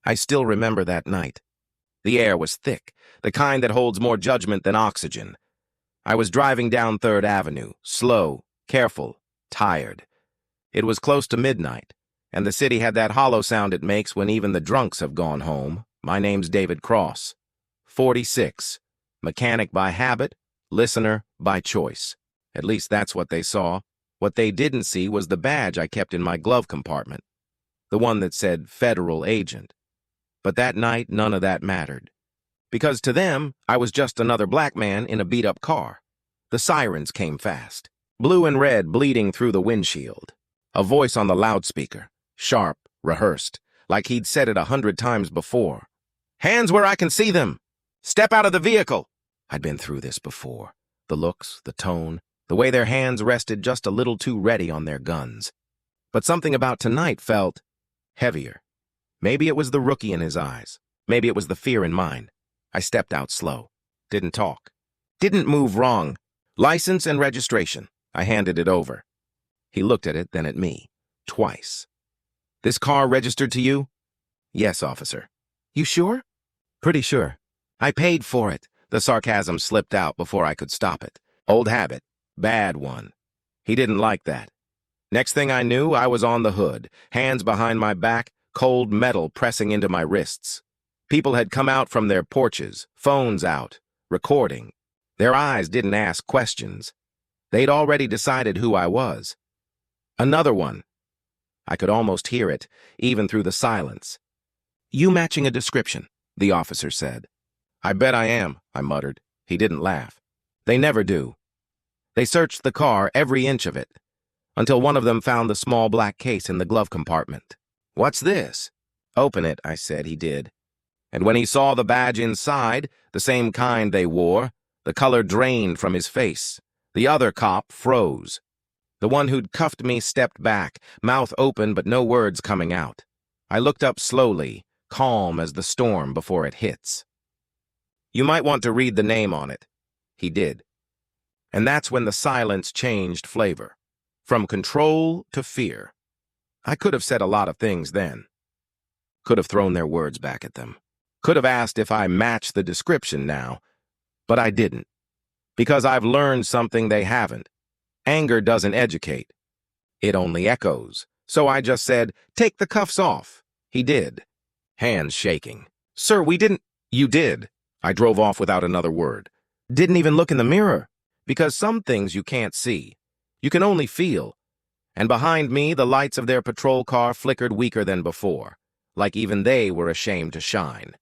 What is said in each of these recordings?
I still remember that night. The air was thick, the kind that holds more judgment than oxygen. I was driving down 3rd Avenue, slow, careful, tired. It was close to midnight, and the city had that hollow sound it makes when even the drunks have gone home. My name's David Cross. 46. Mechanic by habit, listener by choice. At least that's what they saw. What they didn't see was the badge I kept in my glove compartment, the one that said Federal Agent. But that night, none of that mattered. Because to them, I was just another black man in a beat-up car. The sirens came fast, blue and red bleeding through the windshield. A voice on the loudspeaker, sharp, rehearsed, like he'd said it 100 times before. "Hands where I can see them! Step out of the vehicle!" I'd been through this before. The looks, the tone, the way their hands rested just a little too ready on their guns. But something about tonight felt heavier. Maybe it was the rookie in his eyes. Maybe it was the fear in mine. I stepped out slow. Didn't talk. Didn't move wrong. License and registration. I handed it over. He looked at it, then at me. Twice. "This car registered to you?" "Yes, officer." "You sure?" "Pretty sure." "I paid for it." The sarcasm slipped out before I could stop it. Old habit. Bad one. He didn't like that. Next thing I knew, I was on the hood, hands behind my back, cold metal pressing into my wrists. People had come out from their porches, phones out, recording. Their eyes didn't ask questions. They'd already decided who I was. Another one. I could almost hear it, even through the silence. "You matching a description," the officer said. "I bet I am," I muttered. He didn't laugh. "They never do." They searched the car, every inch of it, until one of them found the small black case in the glove compartment. "What's this?" "Open it," I said. He did. And when he saw the badge inside, the same kind they wore, the color drained from his face. The other cop froze. The one who'd cuffed me stepped back, mouth open but no words coming out. I looked up slowly, calm as the storm before it hits. "You might want to read the name on it." He did. And that's when the silence changed flavor. From control to fear. I could have said a lot of things then. Could have thrown their words back at them. Could have asked if I matched the description now. But I didn't. Because I've learned something they haven't. Anger doesn't educate. It only echoes. So I just said, "Take the cuffs off." He did. Hands shaking. "Sir, we didn't—" "You did." I drove off without another word. Didn't even look in the mirror. Because some things you can't see. You can only feel. And behind me, the lights of their patrol car flickered weaker than before, like even they were ashamed to shine.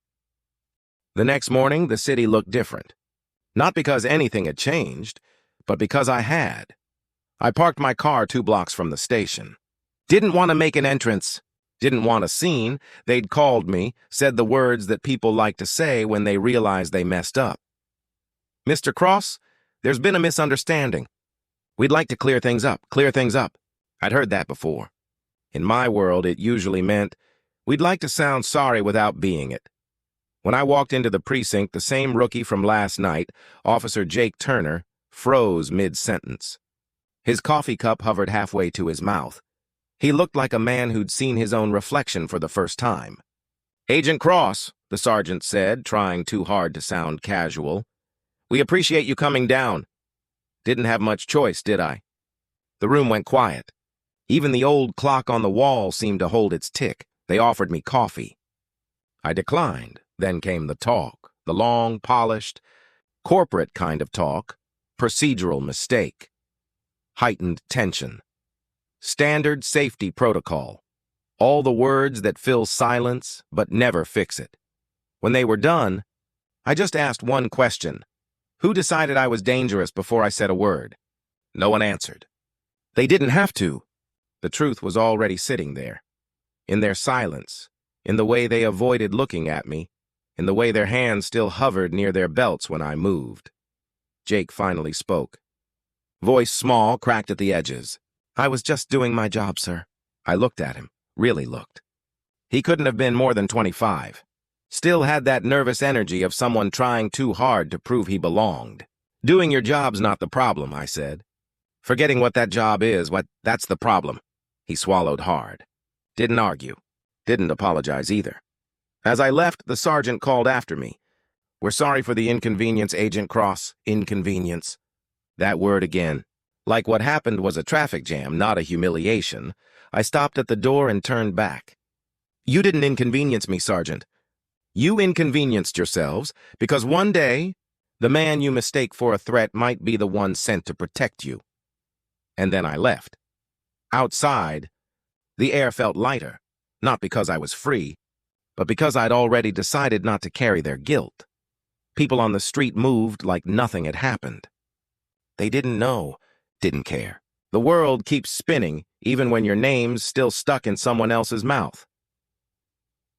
The next morning, the city looked different. Not because anything had changed, but because I had. I parked my car 2 blocks from the station. Didn't want to make an entrance. Didn't want a scene. They'd called me, said the words that people like to say when they realize they messed up. "Mr. Cross, there's been a misunderstanding. We'd like to clear things up, I'd heard that before. In my world, it usually meant, we'd like to sound sorry without being it. When I walked into the precinct, the same rookie from last night, Officer Jake Turner, froze mid-sentence. His coffee cup hovered halfway to his mouth. He looked like a man who'd seen his own reflection for the first time. "Agent Cross," the sergeant said, trying too hard to sound casual. "We appreciate you coming down." Didn't have much choice, did I? The room went quiet. Even the old clock on the wall seemed to hold its tick. They offered me coffee. I declined. Then came the talk, the long, polished, corporate kind of talk, procedural mistake, heightened tension, standard safety protocol, all the words that fill silence but never fix it. When they were done, I just asked one question. Who decided I was dangerous before I said a word? No one answered. They didn't have to. The truth was already sitting there. In their silence, in the way they avoided looking at me, in the way their hands still hovered near their belts when I moved. Jake finally spoke. Voice small, cracked at the edges. "I was just doing my job, sir." I looked at him, really looked. He couldn't have been more than 25. Still had that nervous energy of someone trying too hard to prove he belonged. "Doing your job's not the problem," I said. "Forgetting what that job is, that's the problem." He swallowed hard. Didn't argue. Didn't apologize either. As I left, the sergeant called after me. "We're sorry for the inconvenience, Agent Cross." Inconvenience. That word again. Like what happened was a traffic jam, not a humiliation. I stopped at the door and turned back. "You didn't inconvenience me, Sergeant. You inconvenienced yourselves because one day, the man you mistake for a threat might be the one sent to protect you." And then I left. Outside, the air felt lighter, not because I was free, but because I'd already decided not to carry their guilt. People on the street moved like nothing had happened. They didn't know, didn't care. The world keeps spinning, even when your name's still stuck in someone else's mouth.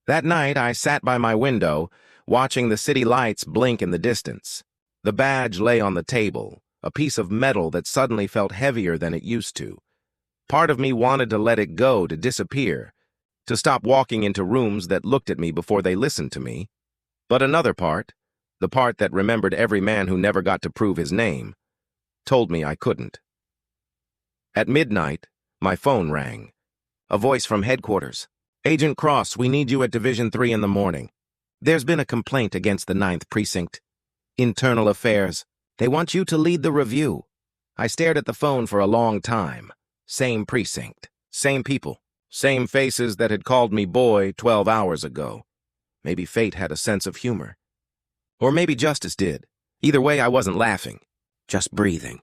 That night, I sat by my window, watching the city lights blink in the distance. The badge lay on the table, a piece of metal that suddenly felt heavier than it used to. Part of me wanted to let it go, to disappear, to stop walking into rooms that looked at me before they listened to me. But another part, the part that remembered every man who never got to prove his name, told me I couldn't. At midnight, my phone rang. A voice from headquarters. "Agent Cross, we need you at Division 3 in the morning. There's been a complaint against the 9th Precinct. Internal Affairs. They want you to lead the review." I stared at the phone for a long time. Same precinct. Same people. Same faces that had called me boy 12 hours ago. Maybe fate had a sense of humor. Or maybe justice did. Either way, I wasn't laughing. Just breathing.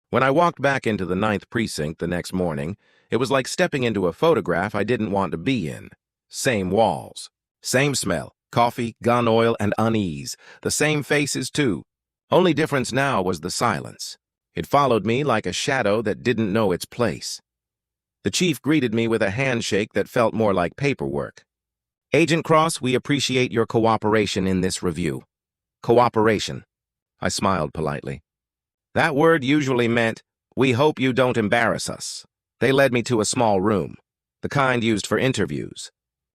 When I walked back into the 9th Precinct the next morning, it was like stepping into a photograph I didn't want to be in. Same walls. Same smell. Coffee, gun oil, and unease. The same faces, too. Only difference now was the silence. It followed me like a shadow that didn't know its place. The chief greeted me with a handshake that felt more like paperwork. "Agent Cross, we appreciate your cooperation in this review." Cooperation. I smiled politely. That word usually meant, "We hope you don't embarrass us." They led me to a small room, the kind used for interviews.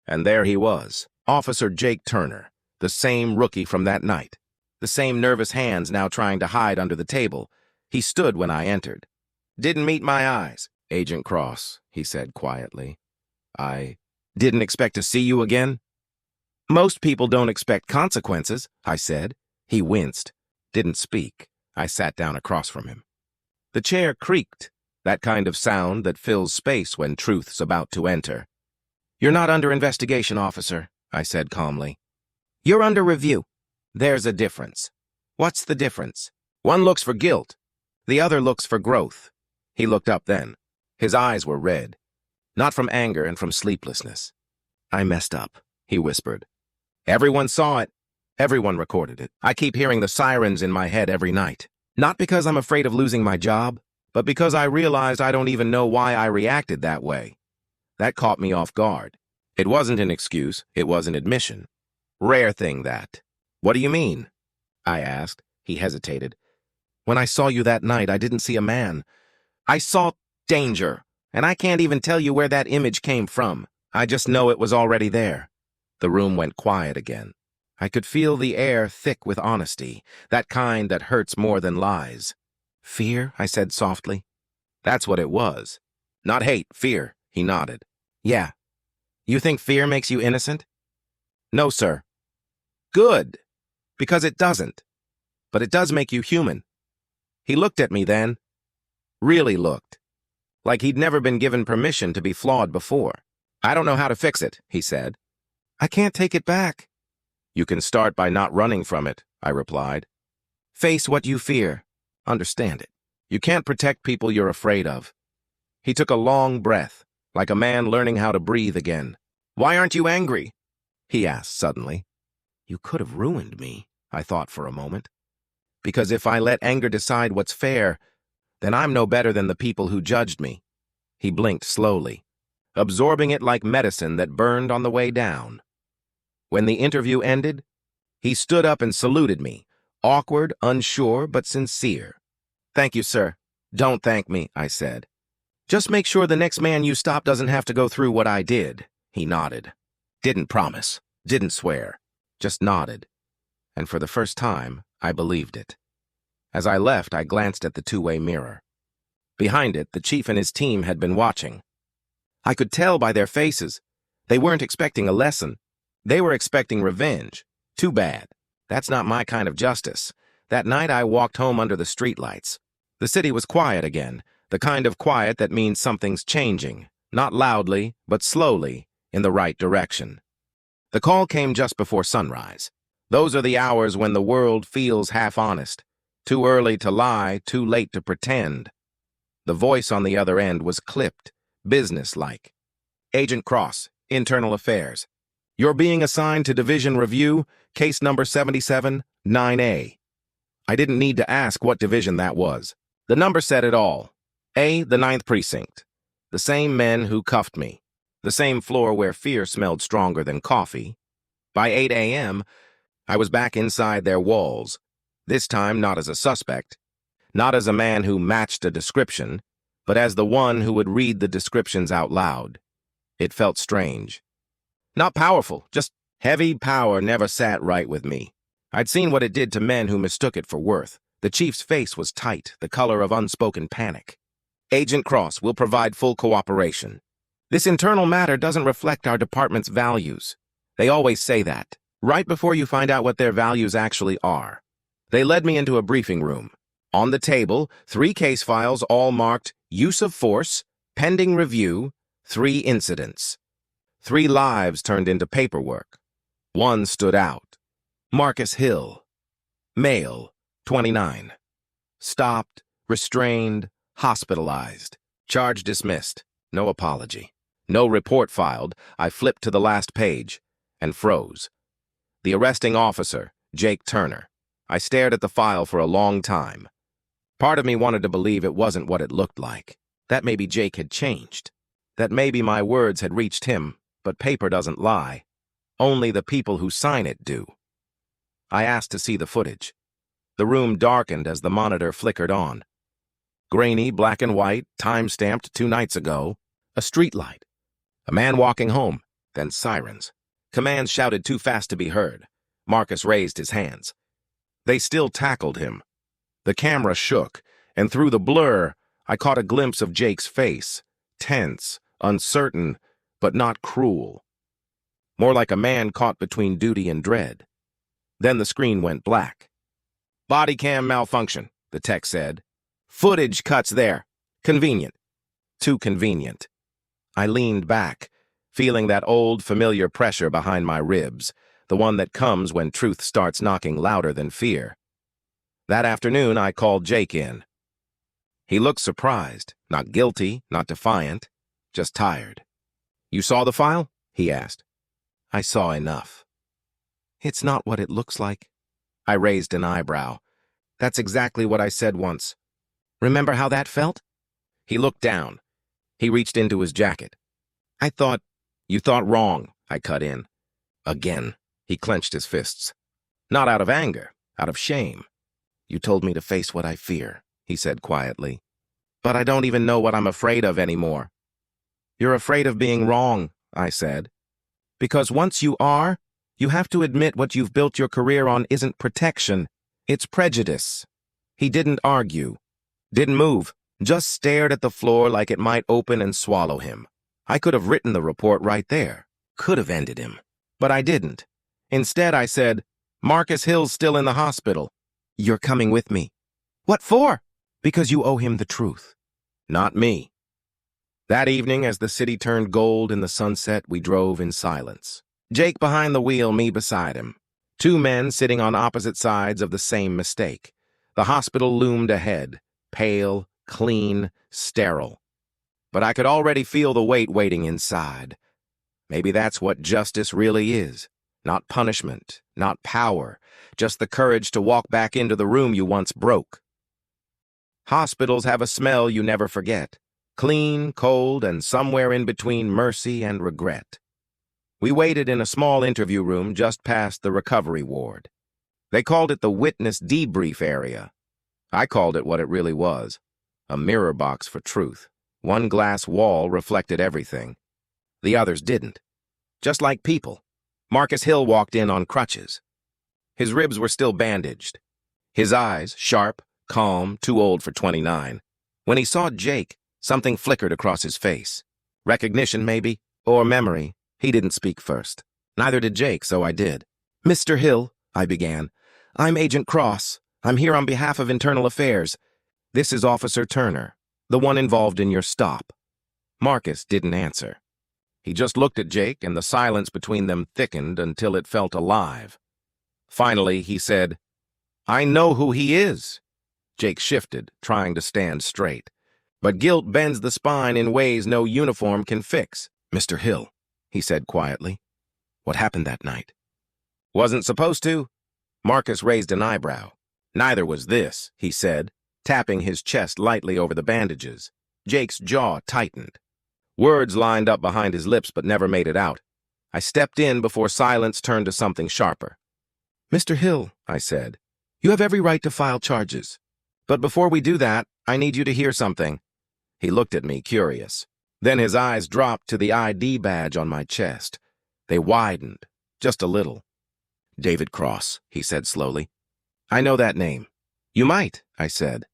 And there he was, Officer Jake Turner, the same rookie from that night. The same nervous hands now trying to hide under the table. He stood when I entered. "Didn't meet my eyes, Agent Cross," he said quietly. "I didn't expect to see you again." "Most people don't expect consequences," I said. He winced, didn't speak. I sat down across from him. The chair creaked, that kind of sound that fills space when truth's about to enter. "You're not under investigation, officer," I said calmly. "You're under review." "There's a difference." "What's the difference?" "One looks for guilt. The other looks for growth." He looked up then. His eyes were red, not from anger and from sleeplessness. "I messed up," he whispered. "Everyone saw it. Everyone recorded it. I keep hearing the sirens in my head every night. Not because I'm afraid of losing my job, but because I realized I don't even know why I reacted that way. That caught me off guard. It wasn't an excuse, it was an admission. Rare thing, that. "What do you mean?" I asked. He hesitated. "When I saw you that night, I didn't see a man. I saw danger, and I can't even tell you where that image came from. I just know it was already there." The room went quiet again. I could feel the air thick with honesty, that kind that hurts more than lies. "Fear?" I said softly. "That's what it was. Not hate, fear," he nodded. "Yeah. You think fear makes you innocent?" "No, sir." "Good. Because it doesn't. But it does make you human." He looked at me then. Really looked. Like he'd never been given permission to be flawed before. "I don't know how to fix it," he said. "I can't take it back." "You can start by not running from it," I replied. "Face what you fear. Understand it. You can't protect people you're afraid of." He took a long breath, like a man learning how to breathe again. "Why aren't you angry?" he asked suddenly. You could have ruined me, I thought for a moment. Because if I let anger decide what's fair, then I'm no better than the people who judged me. He blinked slowly, absorbing it like medicine that burned on the way down. When the interview ended, he stood up and saluted me, awkward, unsure, but sincere. "Thank you, sir." "Don't thank me," I said. "Just make sure the next man you stop doesn't have to go through what I did." He nodded. Didn't promise, didn't swear, just nodded. And for the first time, I believed it. As I left, I glanced at the two-way mirror. Behind it, the chief and his team had been watching. I could tell by their faces. They weren't expecting a lesson. They were expecting revenge. Too bad. That's not my kind of justice. That night I walked home under the streetlights. The city was quiet again, the kind of quiet that means something's changing, not loudly, but slowly, in the right direction. The call came just before sunrise. Those are the hours when the world feels half-honest. Too early to lie, too late to pretend. The voice on the other end was clipped, businesslike. Agent Cross, Internal Affairs. You're being assigned to Division Review, case number 77, 9A. I didn't need to ask what division that was. The number said it all. A, the 9th Precinct. The same men who cuffed me. The same floor where fear smelled stronger than coffee. By 8 a.m., I was back inside their walls. This time not as a suspect, not as a man who matched a description, but as the one who would read the descriptions out loud. It felt strange. Not powerful, just heavy power never sat right with me. I'd seen what it did to men who mistook it for worth. The chief's face was tight, the color of unspoken panic. Agent Cross will provide full cooperation. This internal matter doesn't reflect our department's values. They always say that, right before you find out what their values actually are. They led me into a briefing room. On the table, 3 case files all marked use of force, pending review, 3 incidents. 3 lives turned into paperwork. One stood out. Marcus Hill. Male, 29. Stopped, restrained, hospitalized. Charge dismissed. No apology. No report filed. I flipped to the last page and froze. The arresting officer, Jake Turner. I stared at the file for a long time. Part of me wanted to believe it wasn't what it looked like. That maybe Jake had changed. That maybe my words had reached him, but paper doesn't lie. Only the people who sign it do. I asked to see the footage. The room darkened as the monitor flickered on. Grainy, black and white, time-stamped 2 nights ago. A streetlight. A man walking home, then sirens. Commands shouted too fast to be heard. Marcus raised his hands. They still tackled him. The camera shook, and through the blur, I caught a glimpse of Jake's face. Tense, uncertain, but not cruel. More like a man caught between duty and dread. Then the screen went black. Body cam malfunction, the tech said. Footage cuts there. Convenient. Too convenient. I leaned back, feeling that old, familiar pressure behind my ribs, the one that comes when truth starts knocking louder than fear. That afternoon, I called Jake in. He looked surprised, not guilty, not defiant, just tired. You saw the file? He asked. I saw enough. It's not what it looks like. I raised an eyebrow. That's exactly what I said once. Remember how that felt? He looked down. He reached into his jacket. You thought wrong, I cut in. Again, he clenched his fists. Not out of anger, out of shame. You told me to face what I fear, he said quietly. But I don't even know what I'm afraid of anymore. You're afraid of being wrong, I said. Because once you are, you have to admit what you've built your career on isn't protection, it's prejudice. He didn't argue, didn't move, just stared at the floor like it might open and swallow him. I could have written the report right there, could have ended him, but I didn't. Instead, I said, Marcus Hill's still in the hospital. You're coming with me. What for? Because you owe him the truth. Not me. That evening, as the city turned gold in the sunset, we drove in silence. Jake behind the wheel, me beside him. 2 men sitting on opposite sides of the same mistake. The hospital loomed ahead, pale, clean, sterile. But I could already feel the weight waiting inside. Maybe that's what justice really is. Not punishment, not power, just the courage to walk back into the room you once broke. Hospitals have a smell you never forget. Clean, cold, and somewhere in between mercy and regret. We waited in a small interview room just past the recovery ward. They called it the witness debrief area. I called it what it really was, a mirror box for truth. One glass wall reflected everything. The others didn't. Just like people. Marcus Hill walked in on crutches. His ribs were still bandaged. His eyes, sharp, calm, too old for 29. When he saw Jake, something flickered across his face. Recognition, maybe, or memory. He didn't speak first. Neither did Jake, so I did. "Mr. Hill," I began, "I'm Agent Cross. I'm here on behalf of Internal Affairs. This is Officer Turner, the one involved in your stop." Marcus didn't answer. He just looked at Jake, and the silence between them thickened until it felt alive. Finally, he said, "I know who he is." Jake shifted, trying to stand straight. But guilt bends the spine in ways no uniform can fix. "Mr. Hill," he said quietly, "what happened that night?" "Wasn't supposed to?" Marcus raised an eyebrow. "Neither was this," he said, tapping his chest lightly over the bandages. Jake's jaw tightened. Words lined up behind his lips but never made it out. I stepped in before silence turned to something sharper. "Mr. Hill," I said, "you have every right to file charges. But before we do that, I need you to hear something." He looked at me, curious. Then his eyes dropped to the ID badge on my chest. They widened, just a little. "David Cross," he said slowly. "I know that name." "You might," I said.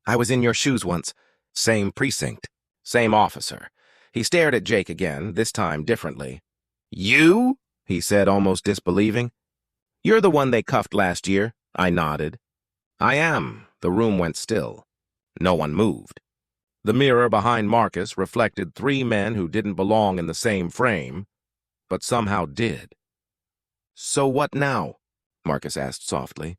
"I was in your shoes once. Same precinct, same officer." He stared at Jake again, this time differently. "You?" he said, almost disbelieving. "You're the one they cuffed last year." I nodded. "I am." The room went still. No one moved. The mirror behind Marcus reflected three men who didn't belong in the same frame, but somehow did. "So what now?" Marcus asked softly.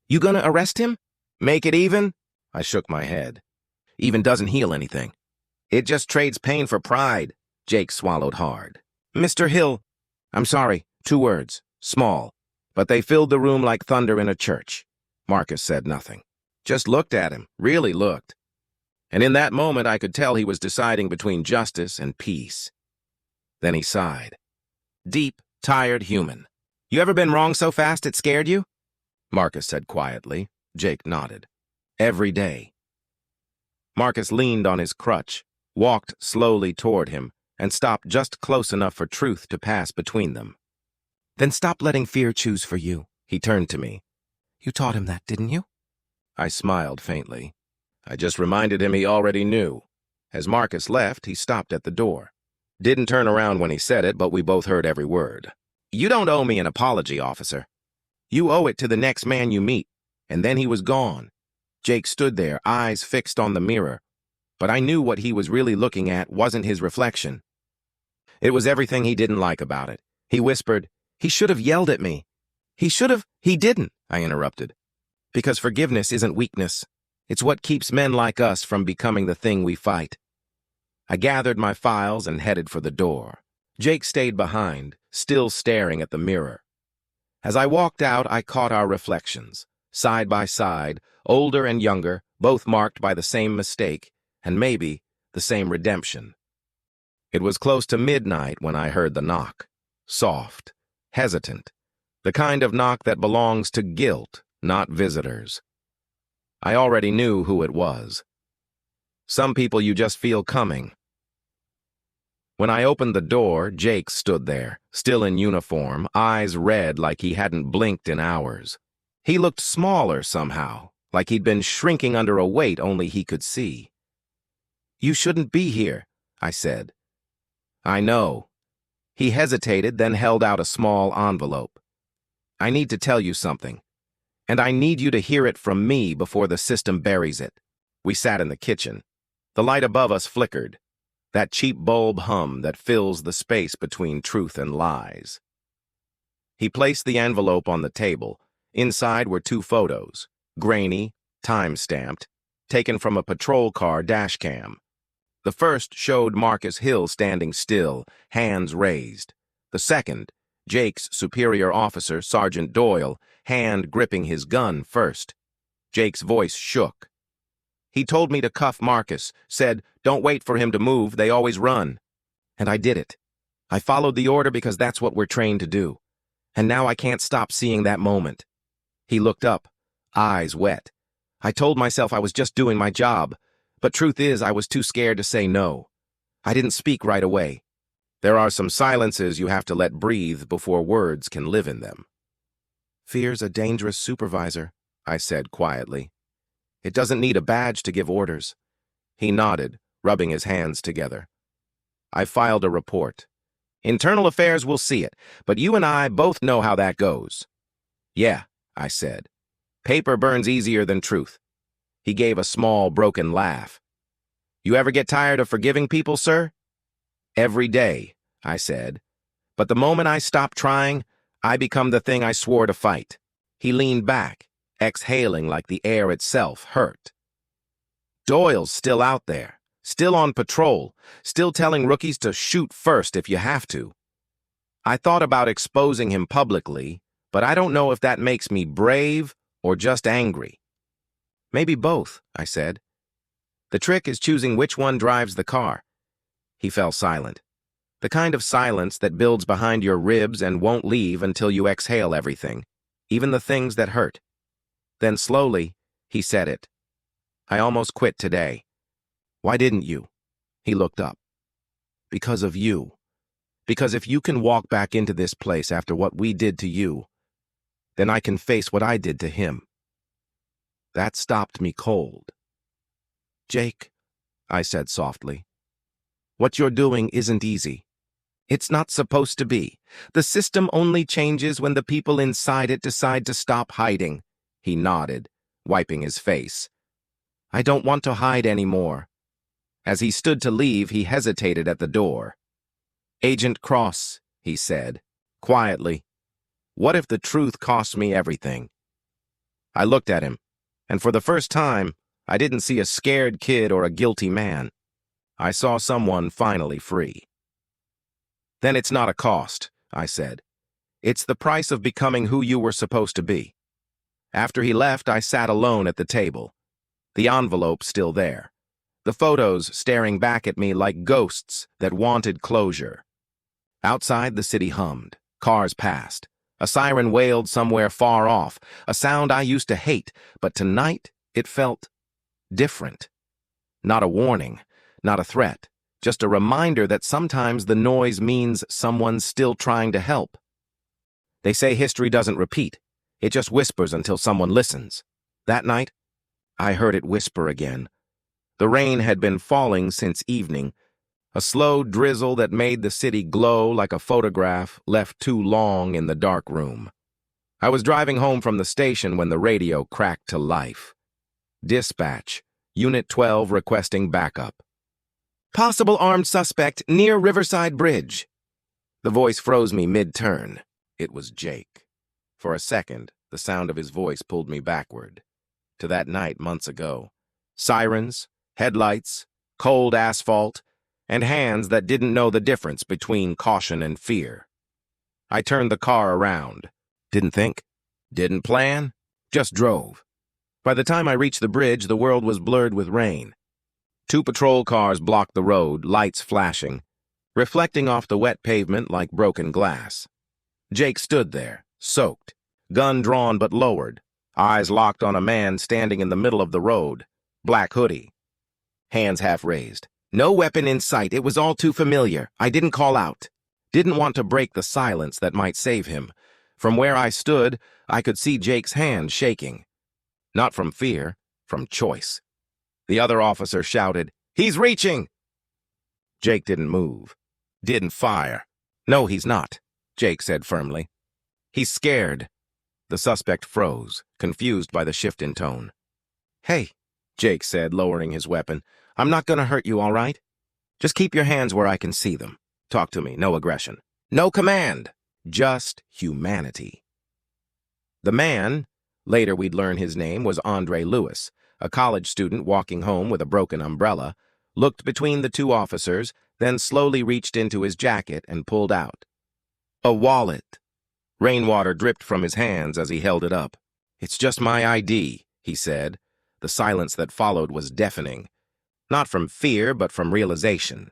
"You gonna arrest him? Make it even?" I shook my head. "Even doesn't heal anything. It just trades pain for pride." Jake swallowed hard. "Mr. Hill, I'm sorry, 2 words, small, but they filled the room like thunder in a church." Marcus said nothing. Just looked at him, really looked. And in that moment I could tell he was deciding between justice and peace. Then he sighed. Deep, tired human. "You ever been wrong so fast it scared you?" Marcus said quietly. Jake nodded. "Every day." Marcus leaned on his crutch, walked slowly toward him, and stopped just close enough for truth to pass between them. "Then stop letting fear choose for you." He turned to me. "You taught him that, didn't you?" I smiled faintly. I just reminded him he already knew. As Marcus left, he stopped at the door. Didn't turn around when he said it, but we both heard every word. "You don't owe me an apology, officer. You owe it to the next man you meet." And then he was gone. Jake stood there, eyes fixed on the mirror. But I knew what he was really looking at wasn't his reflection. It was everything he didn't like about it. He whispered, "He should have yelled at me." He didn't," I interrupted. "Because forgiveness isn't weakness. It's what keeps men like us from becoming the thing we fight." I gathered my files and headed for the door. Jake stayed behind, still staring at the mirror. As I walked out, I caught our reflections, side by side, older and younger, both marked by the same mistake, and maybe the same redemption. It was close to midnight when I heard the knock. Soft, hesitant, the kind of knock that belongs to guilt, not visitors. I already knew who it was. Some people you just feel coming. When I opened the door, Jake stood there, still in uniform, eyes red like he hadn't blinked in hours. He looked smaller somehow, like he'd been shrinking under a weight only he could see. "You shouldn't be here," I said. "I know." He hesitated, then held out a small envelope. "I need to tell you something, and I need you to hear it from me before the system buries it." We sat in the kitchen. The light above us flickered, that cheap bulb hum that fills the space between truth and lies. He placed the envelope on the table. Inside were 2 photos, grainy, time-stamped, taken from a patrol car dash cam. The first showed Marcus Hill standing still, hands raised. The second, Jake's superior officer, Sergeant Doyle, hand gripping his gun first. Jake's voice shook. "He told me to cuff Marcus, said, 'Don't wait for him to move, they always run.' And I did it. I followed the order because that's what we're trained to do. And now I can't stop seeing that moment." He looked up, eyes wet. "I told myself I was just doing my job, but truth is I was too scared to say no. I didn't speak right away. There are some silences you have to let breathe before words can live in them." "Fear's a dangerous supervisor," I said quietly. "It doesn't need a badge to give orders." He nodded, rubbing his hands together. "I filed a report. Internal affairs will see it, but you and I both know how that goes. Yeah, I said. Paper burns easier than truth. He gave a small, broken laugh. You ever get tired of forgiving people, sir? Every day, I said. But the moment I stop trying, I become the thing I swore to fight. He leaned back, exhaling like the air itself hurt. Doyle's still out there, still on patrol, still telling rookies to shoot first if you have to. I thought about exposing him publicly, but I don't know if that makes me brave or just angry. Maybe both, I said. The trick is choosing which one drives the car. He fell silent. The kind of silence that builds behind your ribs and won't leave until you exhale everything, even the things that hurt. Then slowly, he said it. I almost quit today. Why didn't you? He looked up. Because of you. Because if you can walk back into this place after what we did to you, then I can face what I did to him. That stopped me cold. Jake, I said softly, what you're doing isn't easy. It's not supposed to be. The system only changes when the people inside it decide to stop hiding. He nodded, wiping his face. I don't want to hide anymore. As he stood to leave, he hesitated at the door. Agent Cross, he said, quietly, what if the truth costs me everything? I looked at him, and for the first time, I didn't see a scared kid or a guilty man. I saw someone finally free. Then it's not a cost, I said. It's the price of becoming who you were supposed to be. After he left, I sat alone at the table. The envelope still there. The photos staring back at me like ghosts that wanted closure. Outside, the city hummed. Cars passed. A siren wailed somewhere far off, a sound I used to hate, but tonight it felt different. Not a warning, not a threat, just a reminder that sometimes the noise means someone's still trying to help. They say history doesn't repeat. It just whispers until someone listens. That night, I heard it whisper again. The rain had been falling since evening, a slow drizzle that made the city glow like a photograph left too long in the dark room. I was driving home from the station when the radio cracked to life. Dispatch, Unit 12 requesting backup. Possible armed suspect near Riverside Bridge. The voice froze me mid-turn. It was Jake. For a second, the sound of his voice pulled me backward. To that night months ago. Sirens, headlights, cold asphalt, and hands that didn't know the difference between caution and fear. I turned the car around. Didn't think. Didn't plan. Just drove. By the time I reached the bridge, the world was blurred with rain. 2 patrol cars blocked the road, lights flashing, reflecting off the wet pavement like broken glass. Jake stood there, soaked, gun drawn but lowered, eyes locked on a man standing in the middle of the road, black hoodie, hands half raised. No weapon in sight. It was all too familiar. I didn't call out. Didn't want to break the silence that might save him. From where I stood, I could see Jake's hand shaking. Not from fear, from choice. The other officer shouted, "He's reaching!" Jake didn't move. Didn't fire. "No, he's not," Jake said firmly. "He's scared." The suspect froze, confused by the shift in tone. "Hey," Jake said, lowering his weapon. "I'm not gonna hurt you, all right? Just keep your hands where I can see them. Talk to me, no aggression. No command, just humanity." The man, later we'd learn his name, was Andre Lewis, a college student walking home with a broken umbrella, looked between the 2 officers, then slowly reached into his jacket and pulled out a wallet. Rainwater dripped from his hands as he held it up. "It's just my ID," he said. The silence that followed was deafening. Not from fear, but from realization.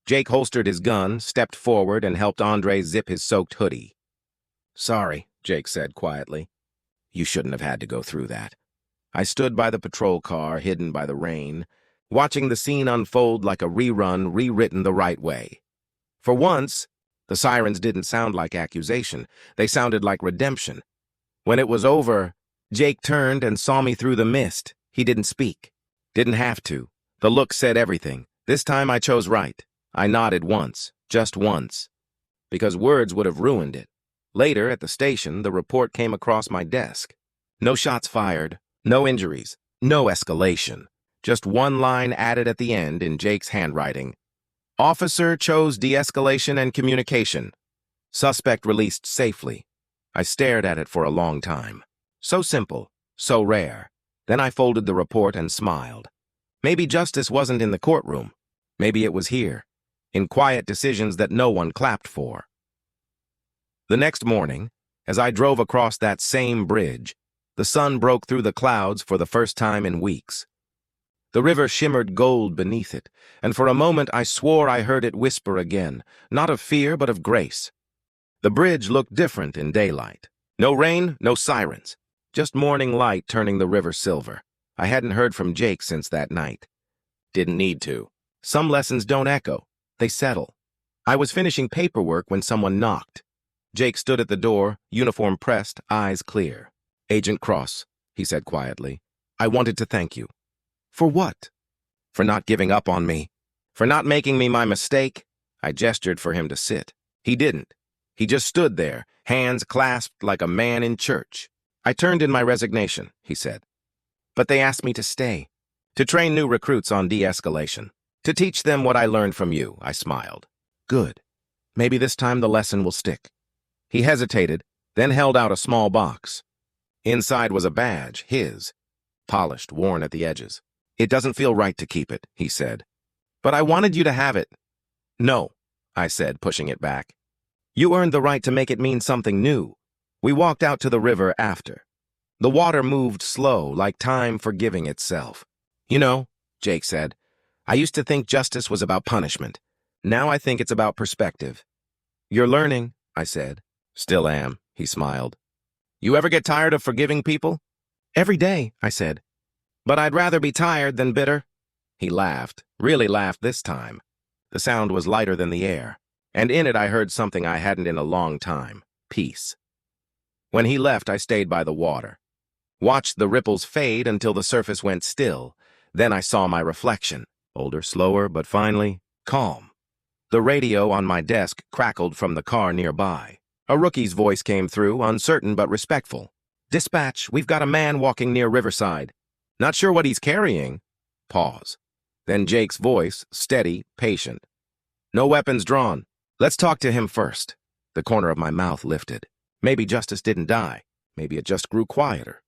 Jake holstered his gun, stepped forward, and helped Andre zip his soaked hoodie. "Sorry," Jake said quietly. "You shouldn't have had to go through that." I stood by the patrol car, hidden by the rain, watching the scene unfold like a rerun rewritten the right way. For once, the sirens didn't sound like accusation. They sounded like redemption. When it was over, Jake turned and saw me through the mist. He didn't speak. Didn't have to. The look said everything. This time I chose right. I nodded once, just once. because words would have ruined it. Later, at the station, the report came across my desk. No shots fired, no injuries, no escalation. Just one line added at the end in Jake's handwriting. Officer chose de-escalation and communication. Suspect released safely. I stared at it for a long time. So simple, so rare. Then I folded the report and smiled. Maybe justice wasn't in the courtroom. Maybe it was here, in quiet decisions that no one clapped for. The next morning, as I drove across that same bridge, the sun broke through the clouds for the first time in weeks. The river shimmered gold beneath it, and for a moment I swore I heard it whisper again, not of fear but of grace. The bridge looked different in daylight. No rain, no sirens, just morning light turning the river silver. I hadn't heard from Jake since that night. Didn't need to. Some lessons don't echo, they settle. I was finishing paperwork when someone knocked. Jake stood at the door, uniform pressed, eyes clear. "Agent Cross," he said quietly, "I wanted to thank you." "For what?" "For not giving up on me. For not making me my mistake." I gestured for him to sit. He didn't. He just stood there, hands clasped like a man in church. "I turned in my resignation," he said. "But they asked me to stay, to train new recruits on de-escalation, to teach them what I learned from you," I smiled. "Good. Maybe this time the lesson will stick." He hesitated, then held out a small box. Inside was a badge, his, polished, worn at the edges. "It doesn't feel right to keep it," he said. "But I wanted you to have it." "No," I said, pushing it back. "You earned the right to make it mean something new." We walked out to the river after. The water moved slow, like time forgiving itself. "You know," Jake said, "I used to think justice was about punishment. Now I think it's about perspective." "You're learning," I said. "Still am," he smiled. "You ever get tired of forgiving people?" "Every day," I said. "But I'd rather be tired than bitter." He laughed, really laughed this time. The sound was lighter than the air, and in it I heard something I hadn't in a long time: peace. When he left, I stayed by the water. Watched the ripples fade until the surface went still. Then I saw my reflection, older, slower, but finally, calm. The radio on my desk crackled from the car nearby. A rookie's voice came through, uncertain but respectful. "Dispatch, we've got a man walking near Riverside. Not sure what he's carrying." Pause. Then Jake's voice, steady, patient. "No weapons drawn. Let's talk to him first." The corner of my mouth lifted. Maybe justice didn't die. Maybe it just grew quieter.